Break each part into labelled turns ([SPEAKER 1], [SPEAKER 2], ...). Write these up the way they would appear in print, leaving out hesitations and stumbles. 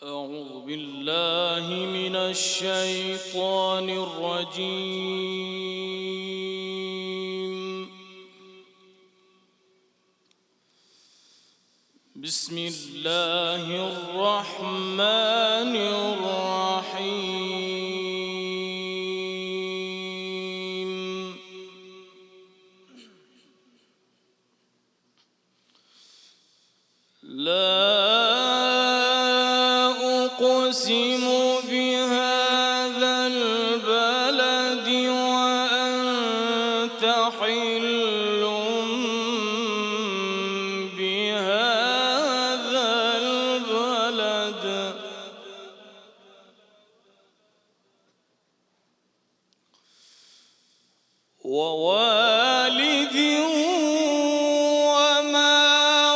[SPEAKER 1] أعوذ بالله من الشيطان الرجيم. بسم الله الرحمن الرحيم. لا أقسم بهذا البلد وأنت حل بهذا البلد ووالد وما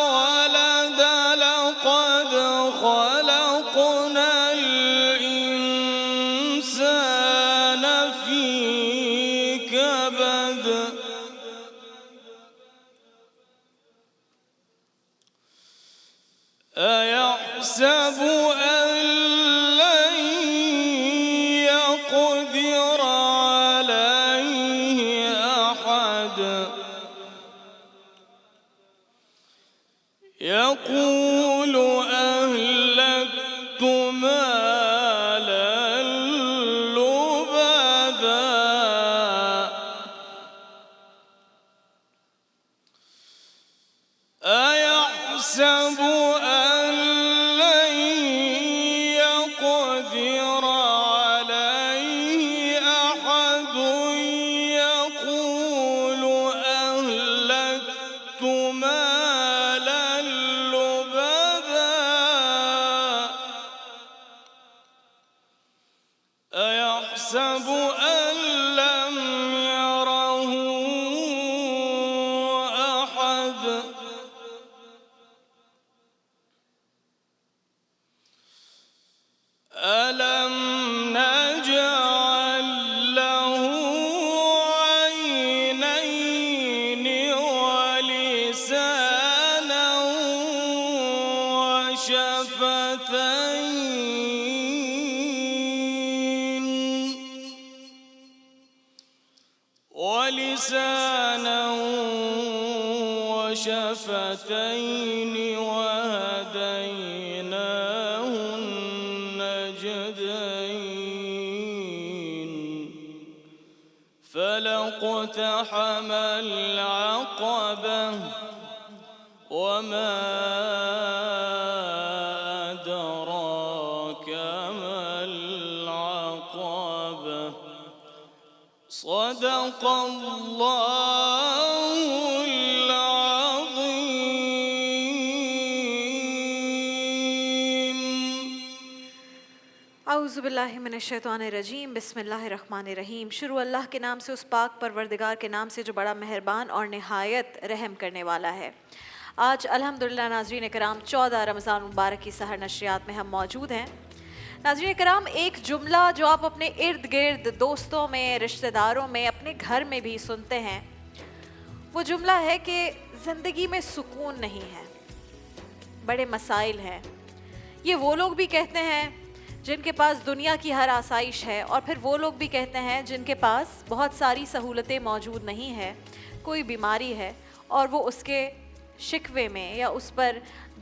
[SPEAKER 1] ولد لقد خلقنا الإنسان في كبد أيحسب أن لن يقدر عليه أحد يقول أهلكت مالا لبدا أيحسب أن لن يقدر عليه أحد يقول أهلكت مالا لبدا أيحسب أن لم يره أحد ألم نجعل له عينين ولسانا وشفتين وهديناه النجدين فلاقتحم العقبة وما أدراك ما العقبة صدق الله العظيم.
[SPEAKER 2] اعوذ باللہ من الشیطان الرجیم. بسم اللہ الرحمن الرحیم. شروع اللہ کے نام سے، اس پاک پروردگار کے نام سے جو بڑا مہربان اور نہایت رحم کرنے والا ہے. آج الحمدللہ ناظرین کرام 14 رمضان مبارک کی سحر نشریات میں ہم موجود ہیں. ناظرین کرام، ایک جملہ جو آپ اپنے ارد گرد دوستوں میں، رشتہ داروں میں، اپنے گھر میں بھی سنتے ہیں، وہ جملہ ہے کہ زندگی میں سکون نہیں ہے، بڑے مسائل ہیں. یہ وہ لوگ بھی کہتے ہیں جن کے پاس دنیا کی ہر آسائش ہے، اور پھر وہ لوگ بھی کہتے ہیں جن کے پاس بہت ساری سہولتیں موجود نہیں ہیں، کوئی بیماری ہے اور وہ اس کے شکوے میں یا اس پر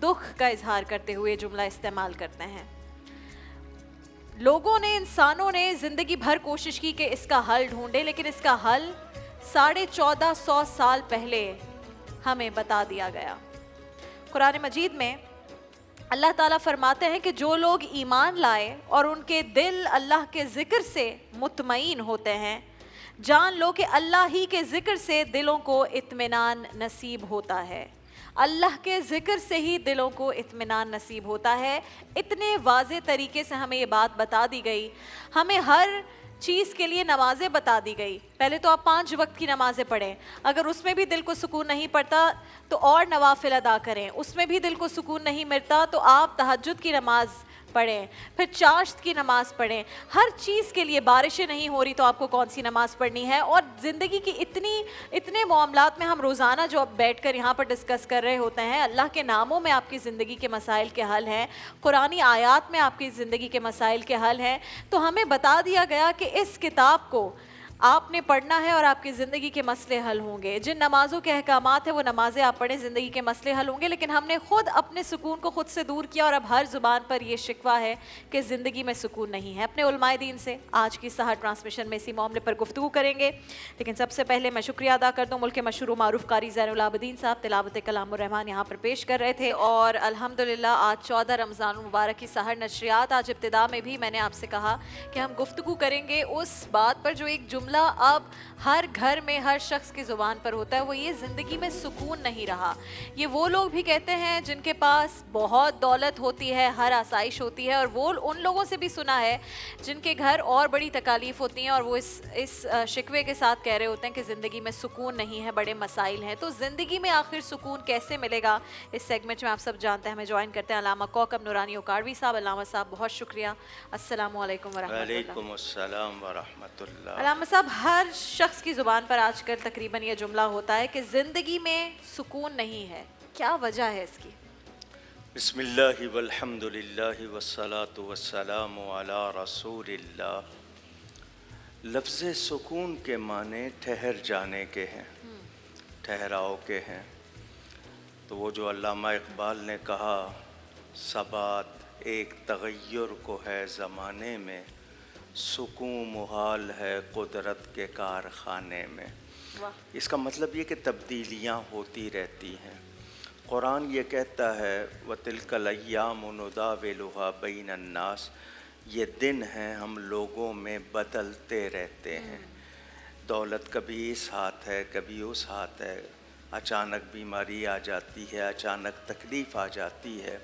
[SPEAKER 2] دکھ کا اظہار کرتے ہوئے جملہ استعمال کرتے ہیں. لوگوں نے، انسانوں نے زندگی بھر کوشش کی کہ اس کا حل ڈھونڈے، لیکن اس کا حل 1450 سال پہلے ہمیں بتا دیا گیا. قرآن مجید میں اللہ تعالیٰ فرماتے ہیں کہ جو لوگ ایمان لائے اور ان کے دل اللہ کے ذکر سے مطمئن ہوتے ہیں، جان لو کہ اللہ ہی کے ذکر سے دلوں کو اطمینان نصیب ہوتا ہے. اللہ کے ذکر سے ہی دلوں کو اطمینان نصیب ہوتا ہے. اتنے واضح طریقے سے ہمیں یہ بات بتا دی گئی. ہمیں ہر چیز کے لیے نمازیں بتا دی گئی. پہلے تو آپ 5 وقت کی نمازیں پڑھیں، اگر اس میں بھی دل کو سکون نہیں پڑتا تو اور نوافل ادا کریں، اس میں بھی دل کو سکون نہیں ملتا تو آپ تہجد کی نماز پڑھیں, پھر چاشت کی نماز پڑھیں. ہر چیز کے لیے بارشیں نہیں ہو رہی تو آپ کو کون سی نماز پڑھنی ہے. اور زندگی کی اتنے معاملات میں ہم روزانہ جو اب بیٹھ کر یہاں پر ڈسکس کر رہے ہوتے ہیں, اللہ کے ناموں میں آپ کی زندگی کے مسائل کے حل ہیں, قرآنی آیات میں آپ کی زندگی کے مسائل کے حل ہیں. تو ہمیں بتا دیا گیا کہ اس کتاب کو آپ نے پڑھنا ہے اور آپ کی زندگی کے مسئلے حل ہوں گے. جن نمازوں کے احکامات ہیں وہ نمازیں آپ پڑھیں, زندگی کے مسئلے حل ہوں گے. لیکن ہم نے خود اپنے سکون کو خود سے دور کیا اور اب ہر زبان پر یہ شکوہ ہے کہ زندگی میں سکون نہیں ہے. اپنے علماء دین سے آج کی سحر ٹرانسمیشن میں اسی معاملے پر گفتگو کریں گے. لیکن سب سے پہلے میں شکریہ ادا کر دوں ملک کے مشہور و معروف قاری زین العابدین صاحب, تلاوت کلام الرحمن یہاں پر پیش کر رہے تھے. اور الحمدللہ آج 14 رمضان المبارک کی سحر نشریات. آج ابتدا میں بھی میں نے آپ سے کہا کہ ہم گفتگو کریں گے اس بات پر جو ایک جملہ اب ہر گھر میں ہر شخص کی زبان پر ہوتا ہے, وہ یہ زندگی میں سکون نہیں رہا. یہ وہ لوگ بھی کہتے ہیں جن کے پاس بہت دولت ہوتی ہے, ہر آسائش ہوتی ہے, اور وہ ان لوگوں سے بھی سنا ہے جن کے گھر اور بڑی تکالیف ہوتی ہیں اور وہ اس شکوے کے ساتھ کہہ رہے ہوتے ہیں کہ زندگی میں سکون نہیں ہے, بڑے مسائل ہیں. تو زندگی میں آخر سکون کیسے ملے گا, اس سیگمنٹ میں آپ سب جانتے ہیں. ہمیں جوائن کرتے ہیں علامہ کوکب نورانی اکاڑوی صاحب. علامہ صاحب بہت شکریہ, السلام علیکم ورحمۃ اللہ.
[SPEAKER 3] وعلیکم السلام ورحمۃ اللہ.
[SPEAKER 2] علامہ صاحب, ہر شخص کی زبان پر آج کل تقریباً یہ جملہ ہوتا ہے کہ زندگی میں سکون نہیں ہے. کیا وجہ ہے اس کی؟
[SPEAKER 3] بسم اللہ والحمد للہ والصلاة والسلام علی رسول اللہ. لفظ سکون کے معنی ٹھہر جانے کے ہیں, ٹھہراؤ کے ہیں. تو وہ جو علامہ اقبال نے کہا, ثبات ایک تغیر کو ہے زمانے میں, سکون محال ہے قدرت کے کارخانے میں. اس کا مطلب یہ کہ تبدیلیاں ہوتی رہتی ہیں. قرآن یہ کہتا ہے وَتِلْكَ الْأَيَّامُ نُدَاوِلُهَا بَيْنَ النَّاسِ, یہ دن ہیں ہم لوگوں میں بدلتے رہتے ہیں. دولت کبھی اس ہاتھ ہے کبھی اس ہاتھ ہے, اچانک بیماری آ جاتی ہے, اچانک تکلیف آ جاتی ہے.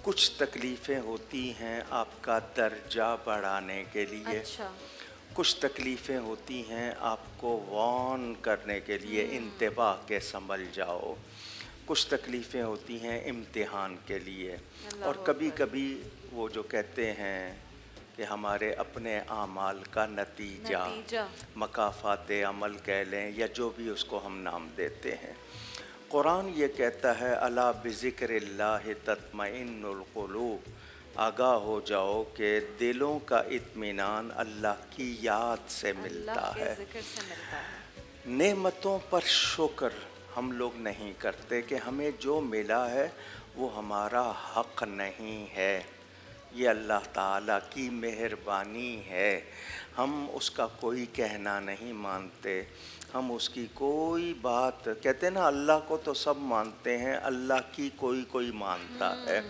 [SPEAKER 3] کچھ تکلیفیں ہوتی ہیں آپ کا درجہ بڑھانے کے لیے, کچھ تکلیفیں ہوتی ہیں آپ کو وارن کرنے کے لیے, انتباہ کے سنبھل جاؤ. کچھ تکلیفیں ہوتی ہیں امتحان کے لیے. اور کبھی کبھی وہ جو کہتے ہیں کہ ہمارے اپنے اعمال کا نتیجہ, مکافات عمل کہہ لیں یا جو بھی اس کو ہم نام دیتے ہیں. قرآن یہ کہتا ہے الا بذکر اللہ تطمئن القلوب, آگاہ ہو جاؤ کہ دلوں کا اطمینان اللہ کی یاد سے ملتا ہے. نعمتوں پر شکر ہم لوگ نہیں کرتے کہ ہمیں جو ملا ہے وہ ہمارا حق نہیں ہے, یہ اللہ تعالیٰ کی مہربانی ہے. ہم اس کا کوئی کہنا نہیں مانتے, ہم اس کی کوئی بات, کہتے ہیں نا اللہ کو تو سب مانتے ہیں, اللہ کی کوئی مانتا ہے.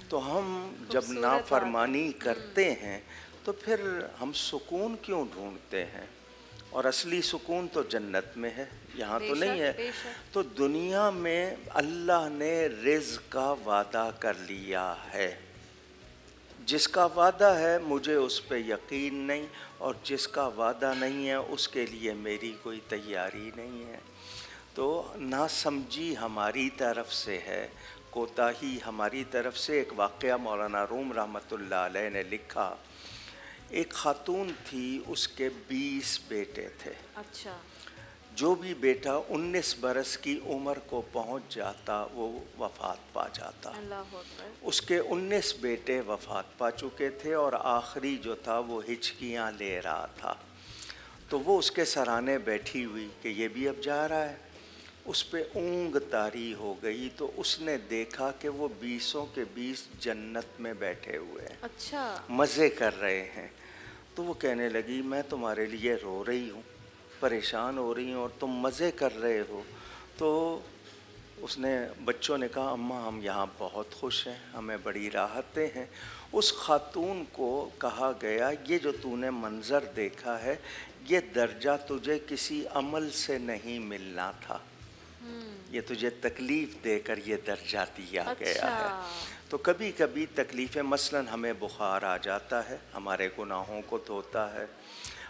[SPEAKER 3] تو ہم جب نافرمانی کرتے ہیں تو پھر ہم سکون کیوں ڈھونڈتے ہیں؟ اور اصلی سکون تو جنت میں ہے, یہاں تو نہیں ہے. تو دنیا میں اللہ نے رزق کا وعدہ کر لیا ہے. جس کا وعدہ ہے مجھے اس پہ یقین نہیں, اور جس کا وعدہ نہیں ہے اس کے لیے میری کوئی تیاری نہیں ہے. تو ناسمجھی ہماری طرف سے ہے, کوتاہی ہماری طرف سے. ایک واقعہ مولانا روم رحمۃ اللہ علیہ نے لکھا, ایک خاتون تھی, اس کے 20 بیٹے تھے.
[SPEAKER 2] اچھا.
[SPEAKER 3] جو بھی بیٹا 19 برس کی عمر کو پہنچ جاتا وہ وفات پا جاتا. اس کے 19 بیٹے وفات پا چکے تھے اور آخری جو تھا وہ ہچکیاں لے رہا تھا. تو وہ اس کے سرانے بیٹھی ہوئی کہ یہ بھی اب جا رہا ہے. اس پہ اونگ طاری ہو گئی تو اس نے دیکھا کہ وہ 20 کے 20 جنت میں بیٹھے ہوئے ہیں.
[SPEAKER 2] اچھا.
[SPEAKER 3] مزے کر رہے ہیں. تو وہ کہنے لگی میں تمہارے لیے رو رہی ہوں, پریشان ہو رہی ہوں, اور تم مزے کر رہے ہو. تو اس نے, بچوں نے کہا اماں ہم یہاں بہت خوش ہیں, ہمیں بڑی راحتیں ہیں. اس خاتون کو کہا گیا یہ جو تو نے منظر دیکھا ہے یہ درجہ تجھے کسی عمل سے نہیں ملنا تھا, یہ تجھے تکلیف دے کر یہ درجہ دیا گیا ہے. تو کبھی کبھی تکلیفیں, مثلاً ہمیں بخار آ جاتا ہے, ہمارے گناہوں کو دھوتا ہے,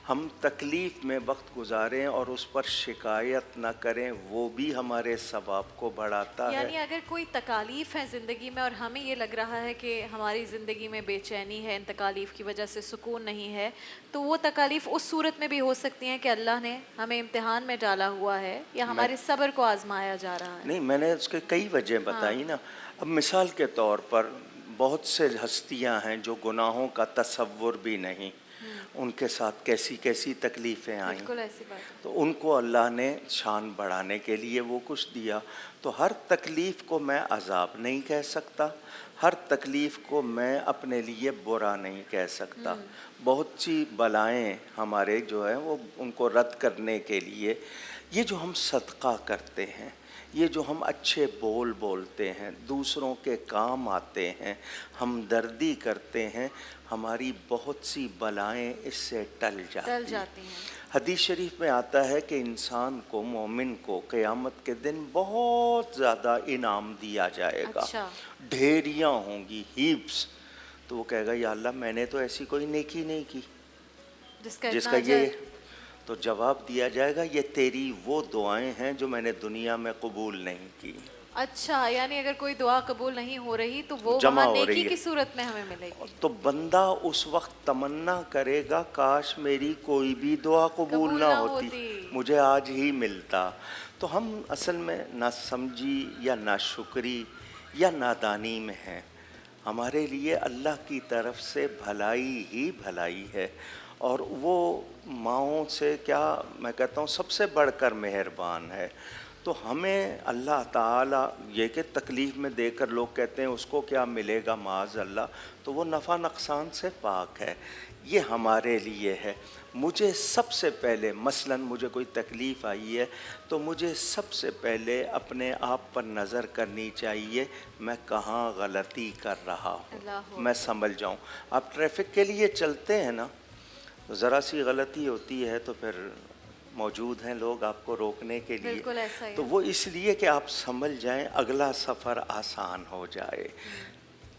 [SPEAKER 3] ہم تکلیف میں وقت گزاریں اور اس پر شکایت نہ کریں، وہ بھی ہمارے ثواب کو بڑھاتا ہے۔
[SPEAKER 2] یعنی اگر کوئی تکالیف ہے زندگی میں اور ہمیں یہ لگ رہا ہے کہ ہماری زندگی میں بے چینی ہے، ان تکالیف کی وجہ سے سکون نہیں ہے، تو وہ تکالیف اس صورت میں بھی ہو سکتی ہیں کہ اللہ نے ہمیں امتحان میں ڈالا ہوا ہے یا ہمارے صبر کو آزمایا جا رہا ہے۔
[SPEAKER 3] نہیں، میں نے اس کے کئی وجہ بتائی نا۔ اب مثال کے طور پر بہت سے ہستیاں ہیں جو گناہوں کا تصور بھی نہیں، ان کے ساتھ کیسی کیسی تکلیفیں آئیں،
[SPEAKER 2] بالکل ایسی بات ہے۔
[SPEAKER 3] تو ان کو اللہ نے شان بڑھانے کے لیے وہ کچھ دیا۔ تو ہر تکلیف کو میں عذاب نہیں کہہ سکتا، ہر تکلیف کو میں اپنے لیے برا نہیں کہہ سکتا۔ بہت سی بلائیں ہمارے جو ہیں وہ ان کو رد کرنے کے لیے، یہ جو ہم صدقہ کرتے ہیں، یہ جو ہم اچھے بول بولتے ہیں، دوسروں کے کام آتے ہیں، ہمدردی کرتے ہیں، ہماری بہت سی بلائیں اس سے ٹل جاتی ہیں۔ حدیث شریف میں آتا ہے کہ انسان کو، مومن کو قیامت کے دن بہت زیادہ انعام دیا جائے گا، ڈھیریاں ہوں گی، ہیپس۔ تو وہ کہے گا یا اللہ میں نے تو ایسی کوئی نیکی نہیں کی جس کا یہ، تو جواب دیا جائے گا یہ تیری وہ دعائیں ہیں جو میں نے دنیا میں قبول نہیں کی۔
[SPEAKER 2] اچھا، یعنی اگر کوئی دعا قبول نہیں ہو رہی تو وہ
[SPEAKER 3] جمع
[SPEAKER 2] وہاں
[SPEAKER 3] ہو
[SPEAKER 2] نیکی
[SPEAKER 3] رہی ہے
[SPEAKER 2] کی صورت میں ہمیں ملے گی۔
[SPEAKER 3] تو بندہ اس وقت تمنا کرے گا کاش میری کوئی بھی دعا قبول نہ ہوتی، مجھے آج ہی ملتا۔ تو ہم اصل میں نہ سمجھی یا نہ شکری یا نادانی میں ہیں۔ ہمارے لیے اللہ کی طرف سے بھلائی ہی بھلائی ہے، اور وہ ماؤں سے کیا میں کہتا ہوں سب سے بڑھ کر مہربان ہے۔ تو ہمیں اللہ تعالیٰ یہ کہ تکلیف میں دے کر لوگ کہتے ہیں اس کو کیا ملے گا معاذ اللہ، تو وہ نفع نقصان سے پاک ہے، یہ ہمارے لیے ہے۔ مجھے سب سے پہلے مثلاً مجھے کوئی تکلیف آئی ہے تو مجھے سب سے پہلے اپنے آپ پر نظر کرنی چاہیے میں کہاں غلطی کر رہا ہوں، میں سنبھل جاؤں۔ آپ ٹریفک کے لیے چلتے ہیں نا، ذرا سی غلطی ہوتی ہے تو پھر موجود ہیں لوگ آپ کو روکنے کے لیے، تو وہ اس لیے کہ آپ سنبھل جائیں، اگلا سفر آسان ہو جائے۔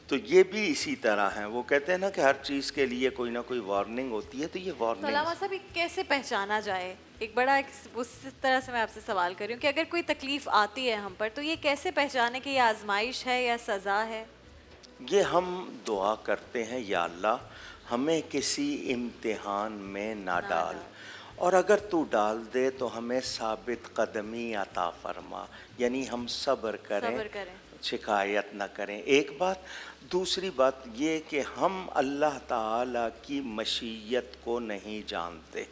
[SPEAKER 3] تو یہ بھی اسی طرح ہیں، وہ کہتے ہیں نا کہ ہر چیز کے لیے کوئی نہ کوئی وارننگ ہوتی ہے، تو یہ وارننگ۔
[SPEAKER 2] علامہ صاحب کیسے پہچانا جائے؟ ایک بڑا اس طرح سے میں آپ سے سوال کر رہی ہوں کہ اگر کوئی تکلیف آتی ہے ہم پر تو یہ کیسے پہچانے کہ یہ آزمائش ہے یا سزا ہے؟
[SPEAKER 3] یہ ہم دعا کرتے ہیں یا اللہ ہمیں کسی امتحان میں نہ ڈال، اور اگر تو ڈال دے تو ہمیں ثابت قدمی عطا فرما، یعنی ہم صبر کریں، شکایت نہ کریں۔ ایک بات، دوسری بات یہ کہ ہم اللہ تعالیٰ کی مشیت کو نہیں جانتے،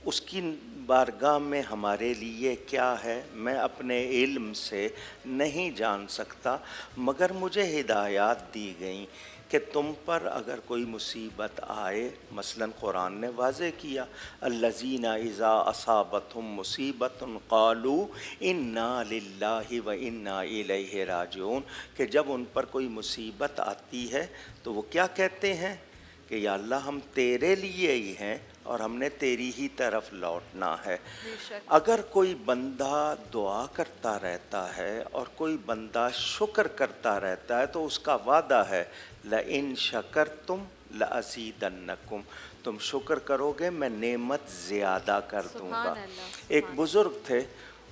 [SPEAKER 3] اس کی بارگاہ میں ہمارے لیے کیا ہے میں اپنے علم سے نہیں جان سکتا، مگر مجھے ہدایات دی گئیں کہ تم پر اگر کوئی مصیبت آئے، مثلاً قرآن نے واضح کیا الذین اذا اصابتہم مصیبت قالوا انا للہ و انا الیہ راجعون، کہ جب ان پر کوئی مصیبت آتی ہے تو وہ کیا کہتے ہیں کہ یا اللہ ہم تیرے لیے ہی ہیں اور ہم نے تیری ہی طرف لوٹنا ہے۔ اگر کوئی بندہ دعا کرتا رہتا ہے اور کوئی بندہ شکر کرتا رہتا ہے تو اس کا وعدہ ہے لئن شکرتم لازیدنکم، تم شکر کرو گے میں نعمت زیادہ کر دوں گا۔ ایک بزرگ تھے،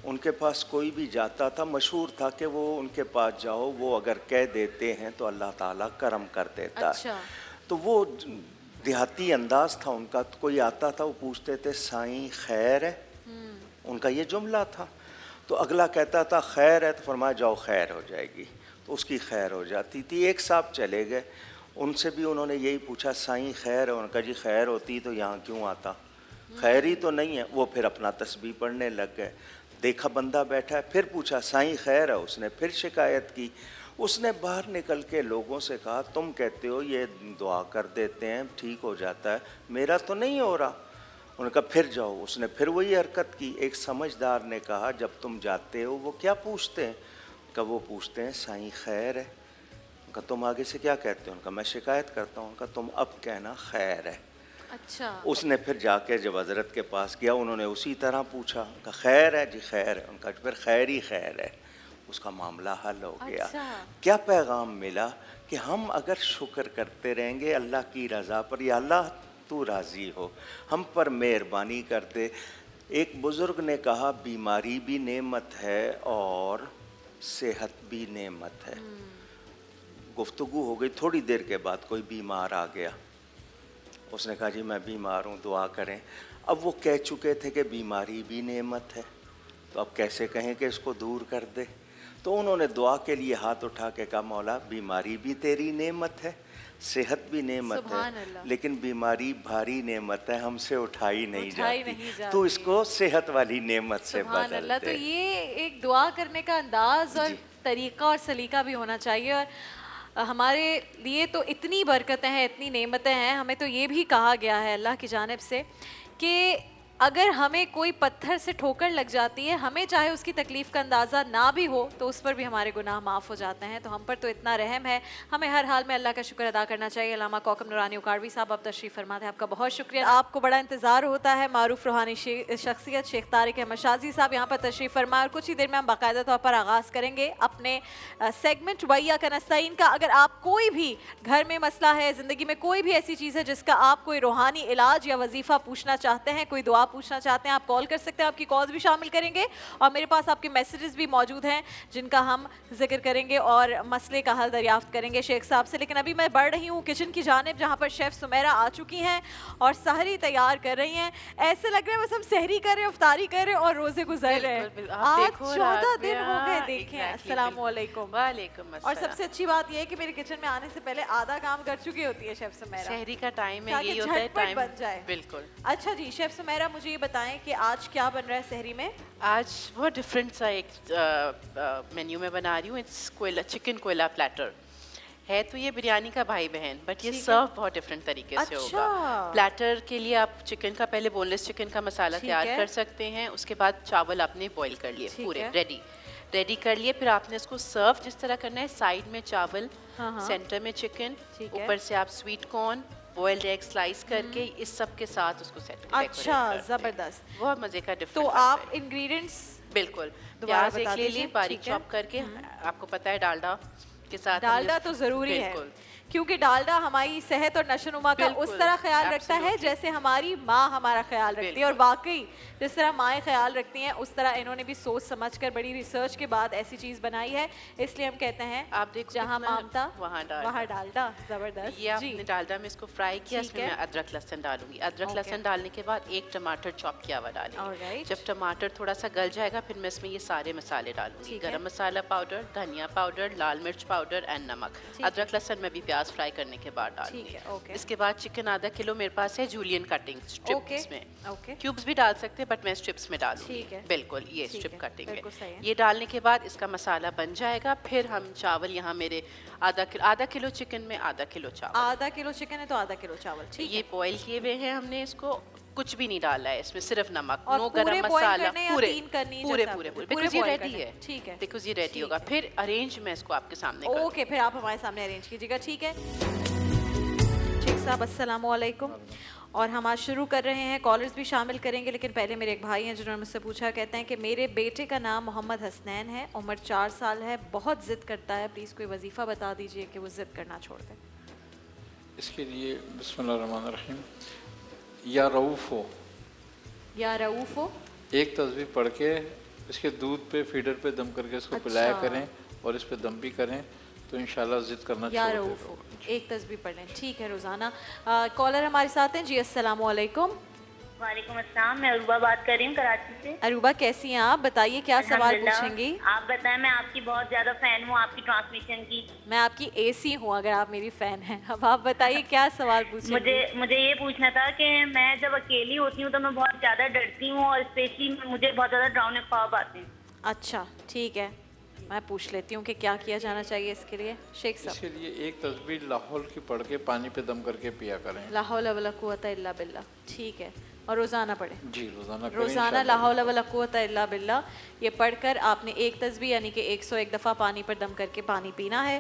[SPEAKER 3] ان کے پاس کوئی بھی جاتا تھا، مشہور تھا کہ وہ ان کے پاس جاؤ، وہ اگر کہہ دیتے ہیں تو اللہ تعالیٰ کرم کر دیتا ہے۔ تو وہ دیہاتی انداز تھا ان کا، تو کوئی آتا تھا وہ پوچھتے تھے سائیں خیر ہے، ان کا یہ جملہ تھا۔ تو اگلا کہتا تھا خیر ہے، تو فرمایا جاؤ خیر ہو جائے گی، تو اس کی خیر ہو جاتی تھی۔ ایک صاحب چلے گئے، ان سے بھی انہوں نے یہی پوچھا سائیں خیر ہے، ان کا جی خیر ہوتی تو یہاں کیوں آتا، خیر ہی تو نہیں ہے۔ وہ پھر اپنا تسبیح پڑھنے لگ گئے، دیکھا بندہ بیٹھا ہے، پھر پوچھا سائیں خیر ہے، اس نے پھر شکایت کی۔ اس نے باہر نکل کے لوگوں سے کہا تم کہتے ہو یہ دعا کر دیتے ہیں ٹھیک ہو جاتا ہے، میرا تو نہیں ہو رہا۔ انہوں نے کہا پھر جاؤ، اس نے پھر وہی حرکت کی۔ ایک سمجھدار نے کہا جب تم جاتے ہو وہ کیا پوچھتے ہیں؟ کہ وہ پوچھتے ہیں سائیں خیر ہے۔ کہ تم آگے سے کیا کہتے ہو؟ ان کا میں شکایت کرتا ہوں۔ کہ تم اب کہنا خیر ہے۔
[SPEAKER 2] اچھا۔ اس
[SPEAKER 3] نے پھر جا کے جب حضرت کے پاس گیا، انہوں نے اسی طرح پوچھا کہ خیر ہے جی خیر ہے، ان کا پھر خیر ہی خیر ہے، اس کا معاملہ حل ہو گیا۔ کیا پیغام ملا کہ ہم اگر شکر کرتے رہیں گے اللہ کی رضا پر، یا اللہ تو راضی ہو, ہم پر مہربانی کر دے. ایک بزرگ نے کہا بیماری بھی نعمت ہے اور صحت بھی نعمت ہے. گفتگو ہو گئی, تھوڑی دیر کے بعد کوئی بیمار آ گیا. اس نے کہا جی میں بیمار ہوں, دعا کریں. اب وہ کہہ چکے تھے کہ بیماری بھی نعمت ہے, تو اب کیسے کہیں کہ اس کو دور کر دے. تو انہوں نے دعا کے لیے ہاتھ اٹھا کے کہا مولا بیماری بھی تیری نعمت ہے, صحت بھی نعمت
[SPEAKER 2] سبحان
[SPEAKER 3] ہے,
[SPEAKER 2] اللہ.
[SPEAKER 3] لیکن بیماری بھاری نعمت ہے, ہم سے اٹھائی نہیں
[SPEAKER 2] اٹھائی نہیں
[SPEAKER 3] جاتی,
[SPEAKER 2] جاتی.
[SPEAKER 3] تو اس کو صحت والی نعمت سے
[SPEAKER 2] سبحان
[SPEAKER 3] بدل
[SPEAKER 2] اللہ. تو
[SPEAKER 3] دے.
[SPEAKER 2] یہ ایک دعا کرنے کا انداز اور
[SPEAKER 3] جی.
[SPEAKER 2] طریقہ اور سلیقہ بھی ہونا چاہیے. اور ہمارے لیے تو اتنی برکتیں ہیں, اتنی نعمتیں ہیں. ہمیں تو یہ بھی کہا گیا ہے اللہ کی جانب سے کہ اگر ہمیں کوئی پتھر سے ٹھوکر لگ جاتی ہے, ہمیں چاہے اس کی تکلیف کا اندازہ نہ بھی ہو, تو اس پر بھی ہمارے گناہ معاف ہو جاتے ہیں. تو ہم پر تو اتنا رحم ہے, ہمیں ہر حال میں اللہ کا شکر ادا کرنا چاہیے. علامہ کوکب نورانی اکاڑوی صاحب آپ تشریف فرماتے ہیں, آپ کا بہت شکریہ. آپ کو بڑا انتظار ہوتا ہے. معروف روحانی شخصیت شیخ طارق احمد شاذلی صاحب یہاں پر تشریف فرمائے, اور کچھ ہی دیر میں ہم باقاعدہ طور پر آغاز کریں گے اپنے سیگمنٹ وَإِيَّاكَ نَسْتَعِينُ کا. اگر آپ کوئی بھی گھر میں مسئلہ ہے, زندگی میں کوئی بھی ایسی چیز ہے جس کا آپ کوئی روحانی علاج یا وظیفہ پوچھنا چاہتے ہیں, کوئی دعا پوچھنا چاہتے ہیں, آپ کال کر سکتے ہیں. آپ کی کالز بھی شامل کریں گے, اور میرے پاس آپ کے میسیجز بھی موجود ہیں جن کا ہم ذکر کریں گے اور مسئلے کا حل دریافت کریں گے شیخ صاحب سے. لیکن ابھی میں بڑھ رہی ہوں کچن کی جانب, جہاں پر شیف سمیرہ آ چکی ہیں اور سحری تیار کر رہی ہیں. ایسے لگ رہا ہے بس ہم سحری کر رہے ہیں, افطاری کر رہے ہیں اور روزے گزر رہے ہیں. آج 14 دن ہو گئے دیکھیں. السلام علیکم.
[SPEAKER 4] وعلیکم
[SPEAKER 2] اور
[SPEAKER 4] السلام.
[SPEAKER 2] سب سے اچھی بات یہ ہے کہ میرے کچن میں آنے سے پہلے آدھا کام کر چکی ہوتی ہے شیف سمیرہ,
[SPEAKER 4] شہری کا ٹائم ہے,
[SPEAKER 2] تاکہ
[SPEAKER 4] یہی ہوتا ہے
[SPEAKER 2] جھٹ پٹ
[SPEAKER 4] ٹائم.
[SPEAKER 2] بن جائے.
[SPEAKER 4] بالکل.
[SPEAKER 2] اچھا جی شیف سمیرہ, مجھے یہ بتائیں کہ آج کیا بن رہا ہے سحری میں؟
[SPEAKER 4] آج بہت ڈفرینٹ سا ایک مینیو میں بنا رہی ہوں. اٹس کوئلہ, چکن کوئلہ پلیٹر ہے. تو یہ بریانی کا بھائی بہن, بٹ یہ سرو بہت ڈفرینٹ طریقے سے ہوگا. پلیٹر کے لیے آپ چکن کا پہلے بون لیس چکن کا مسالہ تیار کر سکتے ہیں. اس کے بعد چاول آپ نے بوائل کر لیے پورے ریڈی کر لیے. پھر آپ نے اس کو سرو جس طرح کرنا ہے, سائڈ میں چاول, سینٹر میں چکن, اوپر سے آپ سویٹ کارن, بوائلڈ ایگ سلائس کر کے اس سب کے ساتھ اس کو سیٹ کرتے ہیں.
[SPEAKER 2] اچھا زبردست.
[SPEAKER 4] بہت مزے کا ڈفرینٹ.
[SPEAKER 2] تو آپ انگریڈینٹس
[SPEAKER 4] بالکل, پیاز ایک لے لیے باریک چاپ کر کے. آپ کو پتہ ہے ڈالڈا کے ساتھ,
[SPEAKER 2] ڈالڈا تو ضروری ہے کیونکہ ڈالڈا ہماری صحت اور نشو و نما کا اس طرح خیال رکھتا ہے جیسے ہماری ماں ہمارا خیال رکھتی ہے. اور واقعی جس طرح مائیں خیال رکھتی ہیں اس طرح انہوں نے بھی سوچ سمجھ کر بڑی ریسرچ کے بعد ایسی چیز بنائی ہے. اس لیے ہم کہتے ہیں
[SPEAKER 4] آپ دیکھو
[SPEAKER 2] جہاں مامتا
[SPEAKER 4] وہاں
[SPEAKER 2] ڈالڈا. زبردست.
[SPEAKER 4] یہ آپ نے ڈالڈا میں اس کو فرائی کیا, اس میں ادرک لہسن ڈالوں گی. ادرک لہسن ڈالنے کے بعد ایک ٹماٹر چاپ کیا ہوا ڈالیں گے. جب ٹماٹر تھوڑا سا گل جائے گا پھر میں اس میں یہ سارے مسالے ڈالوں گی. گرم مسالہ پاؤڈر, دھنیا پاؤڈر, لال مرچ پاؤڈر اینڈ نمک. ادرک لہسن میں بھی پیاز فرائی کرنے کے بعد ڈالوں گی. اس کے بعد چکن آدھا کلو میرے پاس ہے جولین کٹنگ اسٹرپس میں, کیوبس بھی ڈال سکتے ہیں بٹ میں اسٹرپس میں ڈالوں گی. بالکل یہ اسٹرپ کٹنگ ہے. یہ ڈالنے کے بعد اس کا مسالہ بن جائے گا. پھر ہم چاول, یہاں میرے آدھا کلو چکن میں آدھا کلو چاول.
[SPEAKER 2] آدھا کلو چکن ہے تو آدھا کلو چاول.
[SPEAKER 4] یہ بوائل کیے ہوئے ہیں ہم نے, اس کو کچھ بھی نہیں ڈالا ہے اس میں, صرف نمک, نو گرم مسالہ, پورے بیکاز یہ ریڈی ہے. بیکاز یہ ریڈی ہوگا. پھر ارینج میں اس کو آپ کے سامنے کروں.
[SPEAKER 2] اوکے, پھر آپ ہمارے سامنے ارینج کیجیے گا. ٹھیک ہے شیخ صاحب, السلام علیکم. اور ہم آج شروع کر رہے ہیں, کالرز بھی شامل کریں گے, لیکن پہلے میرے ایک بھائی ہیں جنہوں نے مجھ سے پوچھا, کہتے ہیں کہ میرے بیٹے کا نام محمد حسنین ہے, عمر 4 سال ہے, بہت ضد کرتا ہے, پلیز کوئی وظیفہ بتا دیجئے کہ وہ ضد کرنا چھوڑ دے.
[SPEAKER 5] اس کے لیے بسم اللہ الرحمن الرحیم, یا رؤوف ہو,
[SPEAKER 2] یا رؤوف ہو,
[SPEAKER 5] ایک تسبیح پڑھ کے اس کے دودھ پہ فیڈر پہ دم کر کے اس کو پلایا کریں اور اس پہ دم بھی کریں تو انشاءاللہ ضد کرنا چھوڑ دے گا.
[SPEAKER 2] ایک تسبیح پڑھ لیں. ٹھیک ہے روزانہ. کالر ہمارے ساتھ ہیں. جی السلام علیکم.
[SPEAKER 6] وعلیکم السلام, میں عروبہ بات کر رہی ہوں کراچی سے.
[SPEAKER 2] عروبہ کیسی ہیں آپ, بتائیے کیا سوال پوچھیں گی؟
[SPEAKER 6] آپ بتائیں, میں آپ کی بہت زیادہ فین ہوں, آپ کی ٹرانسمیشن کی.
[SPEAKER 2] میں آپ کی اے سی ہوں اگر آپ میری فین ہیں. اب آپ بتائیے کیا سوال پوچھیں گی؟
[SPEAKER 6] مجھے یہ پوچھنا تھا کہ میں جب اکیلی ہوتی ہوں تو میں بہت زیادہ ڈرتی ہوں, اور اسپیشلی مجھے بہت زیادہ ڈراؤنے خواب آتے ہیں.
[SPEAKER 2] اچھا ٹھیک ہے, میں پوچھ لیتی ہوں کہ کیا کیا جانا چاہیے اس کے لیے. شیخ صاحب,
[SPEAKER 5] اس کے لیے ایک تسبیح لا حول کی پڑھ کے پانی پہ دم کر کے پیا کریں.
[SPEAKER 2] لا حول ولا قوت الا باللہ. ٹھیک ہے, اور روزانہ پڑھیں.
[SPEAKER 5] جی
[SPEAKER 2] روزانہ لا حول ولا قوت الا باللہ یہ پڑھ کر آپ نے ایک تسبیح یعنی کہ 101 دفعہ پانی پر دم کر کے پانی پینا ہے.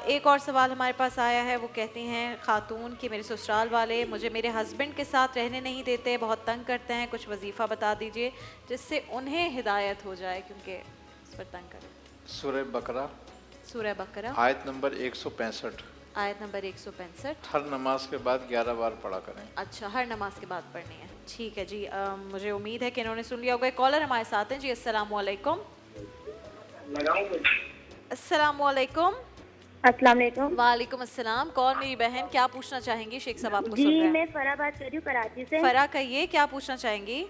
[SPEAKER 2] ایک اور سوال ہمارے پاس آیا ہے, وہ کہتی ہیں خاتون کہ میرے سسرال والے مجھے میرے ہسبینڈ کے ساتھ رہنے نہیں دیتے, بہت تنگ کرتے ہیں, کچھ وظیفہ بتا دیجئے جس سے انہیں ہدایت ہو جائے کیونکہ اس پر تنگ کریں.
[SPEAKER 5] سورہ بقرہ
[SPEAKER 2] سورہ بقرہ
[SPEAKER 5] آیت نمبر 165.
[SPEAKER 2] آیت نمبر 165.
[SPEAKER 5] ہر نماز کے بعد 11 بار پڑھا کریں.
[SPEAKER 2] اچھا ہر نماز کے بعد پڑھنی ہے. ٹھیک ہے جی, مجھے امید ہے کہ انہوں نے سن لیا ہوگا. کالر ہمارے ساتھ ہیں جی. السلام علیکم. السلام علیکم.
[SPEAKER 6] السلام علیکم.
[SPEAKER 2] وعلیکم السلام. کون میری بہن, کیا پوچھنا چاہیں گی؟ شیخ صاحب آپ کو سن
[SPEAKER 6] جی
[SPEAKER 2] رہے ہیں.
[SPEAKER 6] میں فرح بات کر رہی ہوں کراچی سے.
[SPEAKER 2] فرح کہیے کیا پوچھنا چاہیں گی؟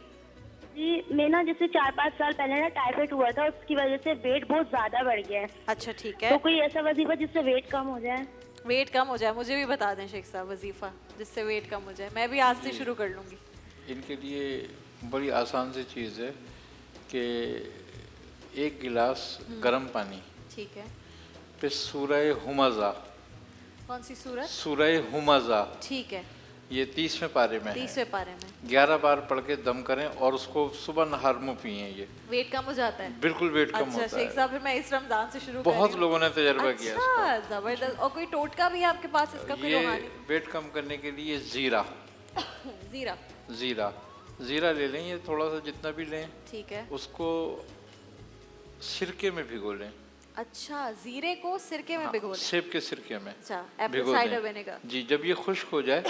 [SPEAKER 6] جی میں نا جیسے 4-5 سال پہلے نا ٹائیفائڈ ہوا تھا, اس کی وجہ سے ویٹ بہت زیادہ بڑھ گیا ہے.
[SPEAKER 2] اچھا ٹھیک ہے.
[SPEAKER 6] تو کوئی ایسا وظیفہ جس سے ویٹ کم ہو جائے؟
[SPEAKER 2] ویٹ کم ہو جائے, مجھے بھی بتا دیں شیخ صاحب وظیفہ جس سے ویٹ کم ہو جائے. میں بھی آج سے شروع کر لوں گی.
[SPEAKER 5] ان کے لیے بڑی آسان سی چیز ہے کہ 1 گلاس گرم پانی,
[SPEAKER 2] ٹھیک ہے,
[SPEAKER 5] پہ سورہ ہمزہ.
[SPEAKER 2] کون سی سورت؟
[SPEAKER 5] سورہ ہمزہ.
[SPEAKER 2] ٹھیک ہے.
[SPEAKER 5] یہ 30ویں پارے میں ہے.
[SPEAKER 2] 30ویں پارے میں
[SPEAKER 5] 11 بار پڑھ کے دم کریں اور اس کو صبح نہار منہ پئیں. یہ
[SPEAKER 2] ویٹ کم ہو جاتا ہے.
[SPEAKER 5] بالکل ویٹ کم
[SPEAKER 2] اچھا
[SPEAKER 5] ہوتا
[SPEAKER 2] شیخ
[SPEAKER 5] ہے.
[SPEAKER 2] صاحب پھر میں اس رمضان سے شروع
[SPEAKER 5] بہت لوگوں نے تجربہ کیا اس کا.
[SPEAKER 2] اچھا زبردست. اور کوئی ٹوٹکا بھی ہے آپ کے پاس اس کا کوئی
[SPEAKER 5] یہ
[SPEAKER 2] روحانی؟
[SPEAKER 5] ویٹ کم کرنے کے لیے زیرہ
[SPEAKER 2] زیرہ.
[SPEAKER 5] زیرہ لے لیں. یہ تھوڑا سا جتنا بھی لیں,
[SPEAKER 2] ٹھیک ہے,
[SPEAKER 5] اس کو سرکے میں بھگو لیں.
[SPEAKER 2] اچھا زیرے کو سرکے میں بھگو لیں.
[SPEAKER 5] سیب کے سرکے میں
[SPEAKER 2] اچھا ایپل
[SPEAKER 5] بھگو
[SPEAKER 2] سائڈر
[SPEAKER 5] دیں.
[SPEAKER 2] ونیگر.
[SPEAKER 5] جی جب یہ خشک ہو جائے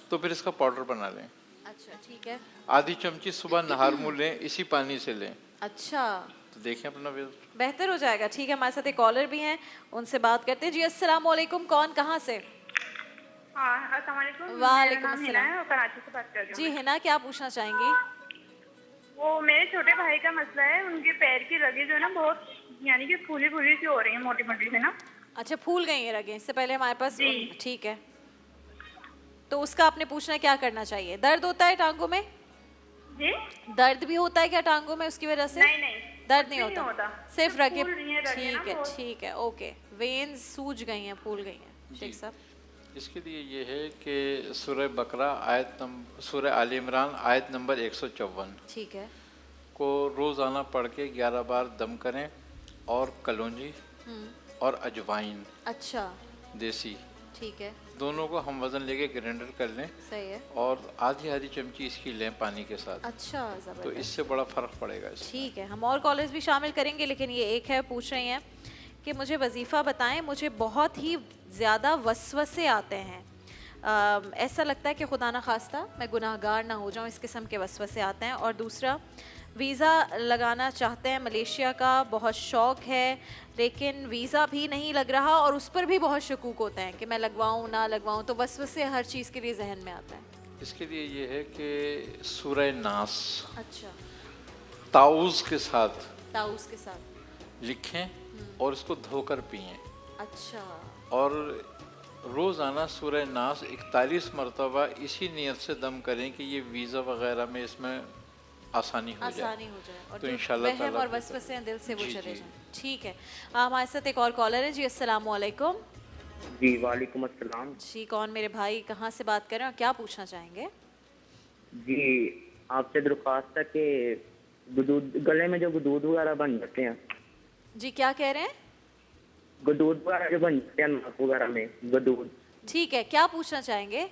[SPEAKER 5] تو پھر اس کا پاؤڈر بنا لیں.
[SPEAKER 2] اچھا ٹھیک ہے.
[SPEAKER 5] آدھی چمچی صبح نہار منہ لیں, اسی پانی سے لیں.
[SPEAKER 2] اچھا
[SPEAKER 5] تو دیکھیں اپنا
[SPEAKER 2] بہتر ہو جائے گا. ٹھیک ہے, ہمارے ساتھ ایک کالر بھی ہیں, ان سے بات کرتے ہیں. جی السلام علیکم. کون کہاں سے؟
[SPEAKER 6] ہاں السلام علیکم.
[SPEAKER 2] وعلیکم
[SPEAKER 6] میرا نام ہنا
[SPEAKER 2] السلام.
[SPEAKER 6] ہے اور کراچی سے بات کر رہی ہوں.
[SPEAKER 2] جی ہنا, کیا پوچھنا چاہیں گی؟
[SPEAKER 6] وہ میرے چھوٹے بھائی کا مسئلہ ہے, ان کے پیر کی رگیں جو ہے نا بہت یعنی کہ پھولی سی ہو رہی ہیں, موٹی موٹی سے نا.
[SPEAKER 2] اچھا پھول گئی ہیں رگیں. اس سے پہلے ہمارے پاس
[SPEAKER 6] جی.
[SPEAKER 2] ٹھیک ہے, تو اس کا آپ نے پوچھنا ہے کیا کرنا چاہیے. درد ہوتا ہے ٹانگوں میں؟
[SPEAKER 6] جی
[SPEAKER 2] درد بھی ہوتا ہے کیا ٹانگوں میں اس کی وجہ سے؟
[SPEAKER 6] نہیں
[SPEAKER 2] درد نہیں ہوتا, صرف رگیں. ٹھیک ہے ٹھیک ہے, اوکے. وینز سوج گئی ہیں, پھول گئی ہیں. شیخ صاحب
[SPEAKER 5] اس کے لیے یہ ہے کہ سورہ بقرہ سورہ آل عمران آیت نمبر 154
[SPEAKER 2] ٹھیک ہے
[SPEAKER 5] کو روزانہ پڑھ کے 11 بار دم کریں, اور کلونجی اور اجوائن
[SPEAKER 2] اچھا
[SPEAKER 5] دیسی
[SPEAKER 2] ٹھیک ہے,
[SPEAKER 5] دونوں کو ہم وزن لے کے گرینڈر کر لیں,
[SPEAKER 2] صحیح ہے,
[SPEAKER 5] اور آدھی چمچی اس کی لیں پانی کے ساتھ.
[SPEAKER 2] اچھا
[SPEAKER 5] تو
[SPEAKER 2] زبردست.
[SPEAKER 5] اس سے بڑا فرق پڑے گا اس میں.
[SPEAKER 2] ٹھیک ہے, ہم اور کالرز بھی شامل کریں گے, لیکن یہ ایک ہے پوچھ رہی ہیں کہ مجھے وظیفہ بتائیں, مجھے بہت ہی زیادہ وسوسے آتے ہیں. ایسا لگتا ہے کہ خدا نہ خواستہ میں گناہ گار نہ ہو جاؤں, اس قسم کے وسوسے آتے ہیں. اور دوسرا, ویزا لگانا چاہتے ہیں ملیشیا کا, بہت شوق ہے, لیکن ویزا بھی نہیں لگ رہا, اور اس پر بھی بہت شکوک ہوتے ہیں کہ میں لگواؤں نہ لگواؤں, تو وسوسے ہر چیز کے لیے ذہن میں آتا ہے.
[SPEAKER 5] اس کے لیے یہ ہے کہ سورہ ناس
[SPEAKER 2] اچھا
[SPEAKER 5] تعوذ کے ساتھ
[SPEAKER 2] تاؤس کے ساتھ
[SPEAKER 5] لکھیں اور اس کو دھو کر پئیں.
[SPEAKER 2] اچھا
[SPEAKER 5] اور روزانہ سورہ ناس 41 مرتبہ اسی نیت سے دم کریں کہ یہ ویزا وغیرہ میں اس میں آسانی ہو جائے,
[SPEAKER 2] اور
[SPEAKER 5] تو
[SPEAKER 2] جو
[SPEAKER 5] انشاءاللہ
[SPEAKER 2] وہم
[SPEAKER 5] تعالیٰ
[SPEAKER 2] اور وسوسے ہیں دل سے وہ
[SPEAKER 5] جی
[SPEAKER 2] چلے
[SPEAKER 5] جی.
[SPEAKER 2] جائیں. ٹھیک ہے, ہمارے ساتھ ایک اور کالر ہے. جی السلام علیکم.
[SPEAKER 7] جی وعلیکم السلام.
[SPEAKER 2] جی کون میرے بھائی, کہاں سے بات کر رہے ہیں اور کیا پوچھنا چاہیں گے؟
[SPEAKER 7] جی آپ سے درخواست ہے کہ گلے میں جو گدود وغیرہ بن جاتے ہیں.
[SPEAKER 2] جی کیا کہہ رہے ہیں؟
[SPEAKER 7] گدود وغیرہ جو بن جاتے ہیں ناک وغیرہ میں گدود.
[SPEAKER 2] ٹھیک ہے, کیا پوچھنا چاہیں گے؟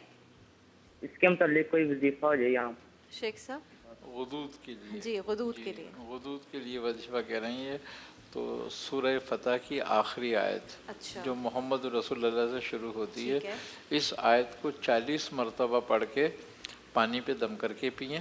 [SPEAKER 7] اس کے متعلق کوئی وظیفہ ہو جائے یہاں.
[SPEAKER 2] شیخ صاحب
[SPEAKER 5] غدود کے لیے.
[SPEAKER 2] جی غدود کے لیے.
[SPEAKER 5] غدود کے لیے وظیفہ کہہ رہی ہیں. تو سورہ فتح کی آخری آیت
[SPEAKER 2] اچھا
[SPEAKER 5] جو محمد رسول اللہ سے شروع ہوتی ہے,
[SPEAKER 2] ٹھیک ہے,
[SPEAKER 5] اس آیت کو 40 مرتبہ پڑھ کے پانی پہ دم کر کے پئیں.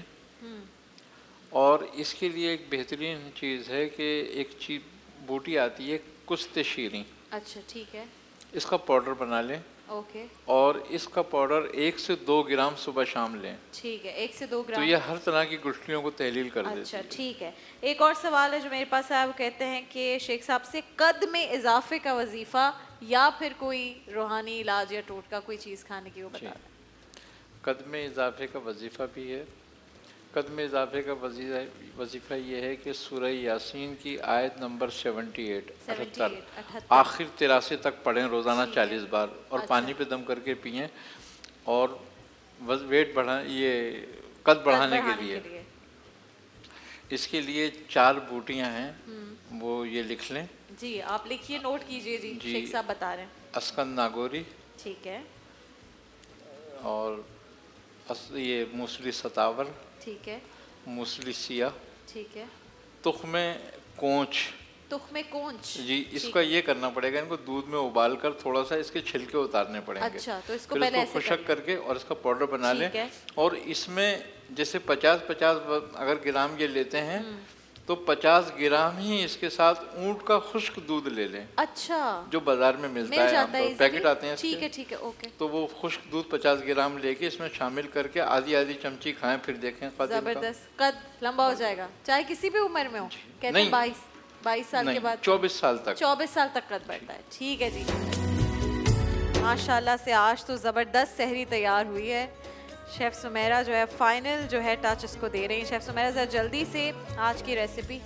[SPEAKER 5] اور اس کے لیے ایک بہترین چیز ہے کہ ایک چیز بوٹی آتی ہے کست شیریں.
[SPEAKER 2] اچھا ٹھیک ہے,
[SPEAKER 5] اس کا پاؤڈر بنا لیں,
[SPEAKER 2] اوکے,
[SPEAKER 5] اور اس کا پاؤڈر 1 سے 2 گرام صبح شام لیں.
[SPEAKER 2] ٹھیک ہے, 1 سے 2
[SPEAKER 5] تو
[SPEAKER 2] گرام.
[SPEAKER 5] یہ ہر طرح کی گٹھلیوں کو تحلیل کر دیتی
[SPEAKER 2] اچھا
[SPEAKER 5] ہے.
[SPEAKER 2] ٹھیک ہے. ایک اور سوال ہے جو میرے پاس آیا, وہ کہتے ہیں کہ شیخ صاحب سے قد میں اضافے کا وظیفہ یا پھر کوئی روحانی علاج یا ٹوٹکا کوئی چیز کھانے کی وہ بتا دیں.
[SPEAKER 5] قد میں اضافے کا وظیفہ بھی ہے. قد میں اضافے کا وظیفہ یہ ہے کہ سورہ یاسین کی آیت نمبر 78 آخر 83 تک پڑھیں روزانہ 40 بار, اور پانی پہ دم کر کے پئیں. اور ویٹ یہ قد بڑھانے کے لیے اس کے لیے 4 بوٹیاں ہیں, وہ یہ لکھ لیں.
[SPEAKER 2] جی آپ لکھیے, نوٹ کیجئے. جی شیخ صاحب بتا رہے ہیں.
[SPEAKER 5] اسکن ناگوری,
[SPEAKER 2] ٹھیک ہے,
[SPEAKER 5] اور یہ موسلی ستاور,
[SPEAKER 2] ٹھیک ہے,
[SPEAKER 5] موسلی سیاہ,
[SPEAKER 2] ٹھیک ہے,
[SPEAKER 5] تخم کونچ,
[SPEAKER 2] تخم کونچ
[SPEAKER 5] جی اس کا یہ کرنا پڑے گا، ان کو دودھ میں ابال کر تھوڑا سا اس کے چھلکے اتارنے پڑیں گے.
[SPEAKER 2] اچھا تو اس کو
[SPEAKER 5] پھر
[SPEAKER 2] پہلے
[SPEAKER 5] اس کو
[SPEAKER 2] ایسے
[SPEAKER 5] خشک کر کے اور اس کا پاؤڈر بنا لیں.
[SPEAKER 2] ٹھیک ہے.
[SPEAKER 5] اور اس میں جیسے 50 اگر گرام یہ لیتے ہیں تو 50 گرام ہی اس کے ساتھ اونٹ کا خشک دودھ لے لیں.
[SPEAKER 2] اچھا
[SPEAKER 5] جو بازار میں ملتا ہے، پیکٹ آتے ہیں اس
[SPEAKER 2] ٹھیک ہے
[SPEAKER 5] کے.
[SPEAKER 2] ٹھیک ہے اوکے.
[SPEAKER 5] تو وہ خشک دودھ 50 گرام لے کے اس میں شامل کر کے آدھی چمچی کھائیں، پھر دیکھیں.
[SPEAKER 2] زبردست. قد لمبا ہو جائے گا چاہے کسی بھی عمر میں ہو. کہتے ہیں 22 سال کے بعد
[SPEAKER 5] 24 سال تک
[SPEAKER 2] 24 سال تک قد بڑھتا ہے. ٹھیک ہے جی ماشاءاللہ سے آج تو زبردست سحری تیار ہوئی ہے. شیف سمیرہ جو ہے فائنل جو ہے ٹچ اس کو دے رہی ہیں. شیف سمیرہ ذرا جلدی سے آج کی ریسیپی.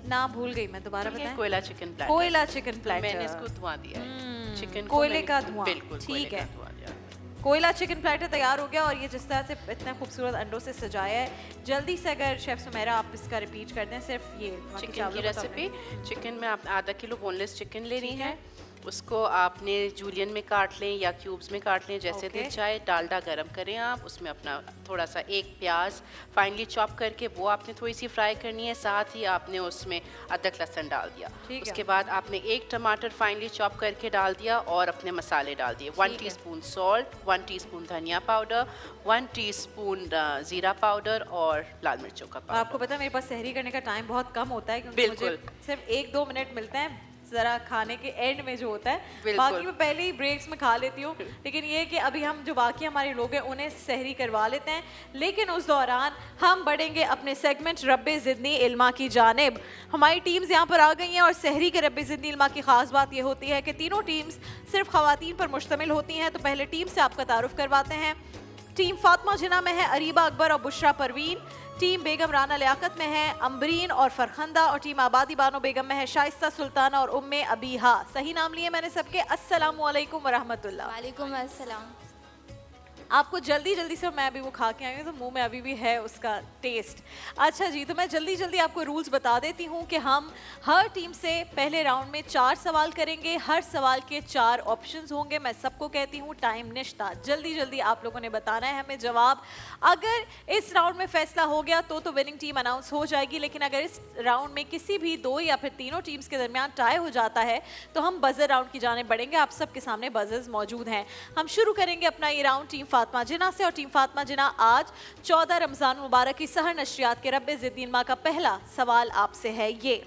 [SPEAKER 2] نام بھول گئی میں، دوبارہ بتائیں.
[SPEAKER 4] کوئلہ چکن پلیٹر.
[SPEAKER 2] کوئلہ چکن پلیٹر.
[SPEAKER 4] میں نے اس کو دھواں دیا ہے چکن کو.
[SPEAKER 2] کوئلے کا دھواں.
[SPEAKER 4] بالکل
[SPEAKER 2] ٹھیک ہے. کوئلہ چکن پلیٹر تیار ہو گیا اور یہ جس طرح سے اتنے خوبصورت انڈوں سے سجایا ہے. جلدی سے اگر شیف سمیرہ آپ اس کا ریپیٹ کر دیں صرف یہ
[SPEAKER 4] چکن کی ریسیپی. چکن میں آپ آدھا کلو بون لیس چکن لینی ہے. اس کو آپ نے جولین میں کاٹ لیں یا کیوبز میں کاٹ لیں جیسے دل چاہے. ڈالڈا گرم کریں آپ، اس میں اپنا تھوڑا سا ایک پیاز فائنلی چاپ کر کے وہ آپ نے تھوڑی سی فرائی کرنی ہے. ساتھ ہی آپ نے اس میں ادرک لہسن ڈال دیا. اس کے بعد آپ نے ایک ٹماٹر فائنلی چاپ کر کے ڈال دیا اور اپنے مسالے ڈال دیے. 1 T spoon salt, 1 T spoon دھنیا پاؤڈر، 1 ٹی اسپون زیرہ پاؤڈر اور لال مرچوں کا پاؤڈر.
[SPEAKER 2] آپ کو پتا ہے میرے پاس سحری کرنے کا ٹائم بہت کم ہوتا ہے کیونکہ مجھے صرف 1-2 منٹ ملتے ہیں ذرا کھانے کے اینڈ میں جو ہوتا ہے. باقی میں پہلے ہی بریکس میں کھا لیتی ہوں. لیکن یہ کہ ابھی ہم جو باقی ہمارے لوگ ہیں انہیں سحری کروا لیتے ہیں. لیکن اس دوران ہم بڑھیں گے اپنے سیگمنٹ رب زدنی علما کی جانب. ہماری ٹیمز یہاں پر آ گئی ہیں اور سحری کے رب زدنی علما کی خاص بات یہ ہوتی ہے کہ تینوں ٹیمز صرف خواتین پر مشتمل ہوتی ہیں. تو پہلے ٹیم سے آپ کا تعارف کرواتے ہیں. ٹیم فاطمہ جناح میں ہے اریبہ اکبر اور بشرا پروین. ٹیم بیگم رانا لیاقت میں ہے امبرین اور فرخندہ. اور ٹیم آبادی بانو بیگم میں ہے شائستہ سلطانہ اور ام ابیہا. صحیح نام لیے میں نے سب کے. السلام علیکم ورحمۃ اللہ.
[SPEAKER 8] وعلیکم السلام.
[SPEAKER 2] آپ کو جلدی سے میں ابھی وہ کھا کے آئی ہوں تو منہ میں ابھی بھی ہے اس کا ٹیسٹ. اچھا جی تو میں جلدی آپ کو رولز بتا دیتی ہوں کہ ہم ہر ٹیم سے پہلے راؤنڈ میں 4 سوال کریں گے. ہر سوال کے 4 آپشنز ہوں گے. میں سب کو کہتی ہوں ٹائم نشتا. جلدی آپ لوگوں نے بتانا ہے ہمیں جواب. اگر اس راؤنڈ میں فیصلہ ہو گیا تو وننگ ٹیم اناؤنس ہو جائے گی. لیکن اگر اس راؤنڈ میں کسی بھی 2 یا پھر تینوں ٹیمز کے درمیان ٹائی ہو جاتا ہے تو ہم بزر راؤنڈ کی جانب بڑھیں گے. آپ سب کے سامنے بزرز موجود ہیں. ہم شروع کریں گے اپنا یہ راؤنڈ ٹیم فاطمہ جناح سے. اور ٹیم فاطمہ جناح آج 14 رمضان مبارک کی سحر نشریات کے رب زدنی علما کا پہلا سوال آپ سے ہے یہ.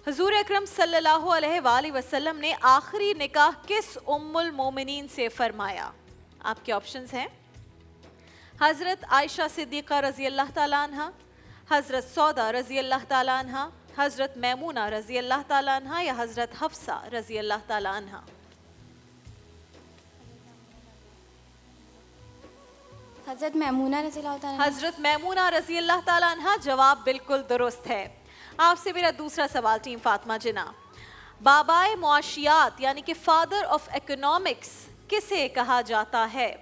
[SPEAKER 2] حضور اکرم صلی اللہ علیہ وآلہ وسلم نے آخری نکاح کس ام المومنین سے فرمایا؟ آپ کے آپشنز ہیں حضرت عائشہ صدیقہ رضی اللہ تعالیٰ عنہ، حضرت سودا رضی اللہ تعالیٰ عنہ، حضرت میمونہ رضی اللہ تعالیٰ عنہ یا حضرت حفصہ رضی اللہ تعالیٰ عنہ.
[SPEAKER 8] حضرت میمونہ رضی اللہ تعالیٰ عنہ.
[SPEAKER 2] حضرت میمونہ رضی اللہ تعالیٰ عنہ جواب بالکل درست ہے. آپ سے میرا دوسرا سوال ٹیم فاطمہ جناح. بابائے معاشیات یعنی کہ فادر آف اکنامکس کسے کہا جاتا ہے؟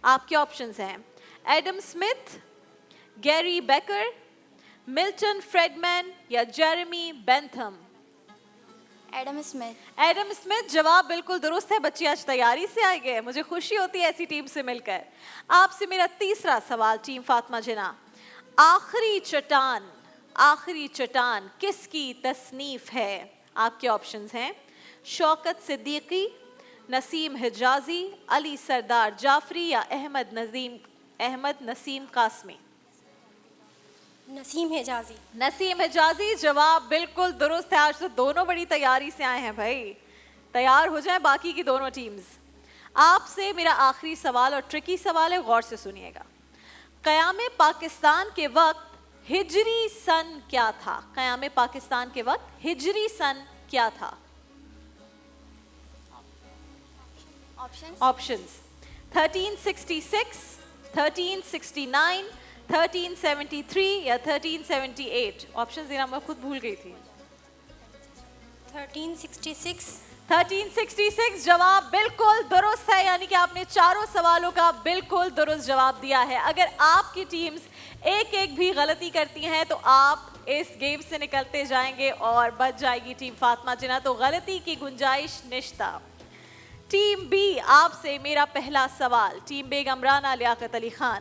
[SPEAKER 2] آپ کے آپشنز ہیں Adam Smith, Gary Becker, Milton Friedman یا Jeremy Bentham.
[SPEAKER 8] Adam Smith.
[SPEAKER 2] Adam Smith جواب بالکل درست ہے. بچے آج تیاری سے آئے گئے. مجھے خوشی ہوتی ہے ایسی ٹیم سے مل کر. آپ سے میرا تیسرا سوال ٹیم فاطمہ جناح. آخری چٹان کس کی تصنیف ہے؟ آپ کے آپشنز ہیں شوکت صدیقی، نسیم حجازی، علی سردار جعفری یا احمد نسیم قاسمی.
[SPEAKER 8] نسیم حجازی.
[SPEAKER 2] نسیم حجازی جواب بالکل درست ہے. آج تو دونوں بڑی تیاری سے آئے ہیں بھائی. تیار ہو جائیں باقی کی دونوں ٹیمز. آپ سے میرا آخری سوال اور ٹرکی سوال ہے، غور سے سنیے گا. قیام پاکستان کے وقت ہجری سن کیا تھا؟ قیام پاکستان کے وقت ہجری سن کیا تھا؟ آپشنز 1366، 1369، 1373 یا 1378. آپشنز دینا میں خود بھول گئی تھی. 1366 جواب بالکل درست ہے. یعنی کہ آپ نے چاروں سوالوں کا بالکل درست جواب دیا ہے. اگر آپ کی ٹیمز ایک بھی غلطی کرتی ہیں تو آپ اس گیم سے نکلتے جائیں گے اور بچ جائے گی ٹیم فاطمہ جناح. تو غلطی کی گنجائش نشتا. ٹیم بی آپ سے میرا پہلا سوال. ٹیم بیگم رانا لیاقت علی خان.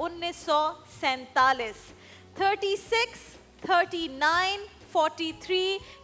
[SPEAKER 2] 1947। 36, 39, 43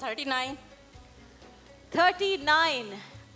[SPEAKER 8] 39।
[SPEAKER 2] 39।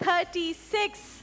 [SPEAKER 2] 36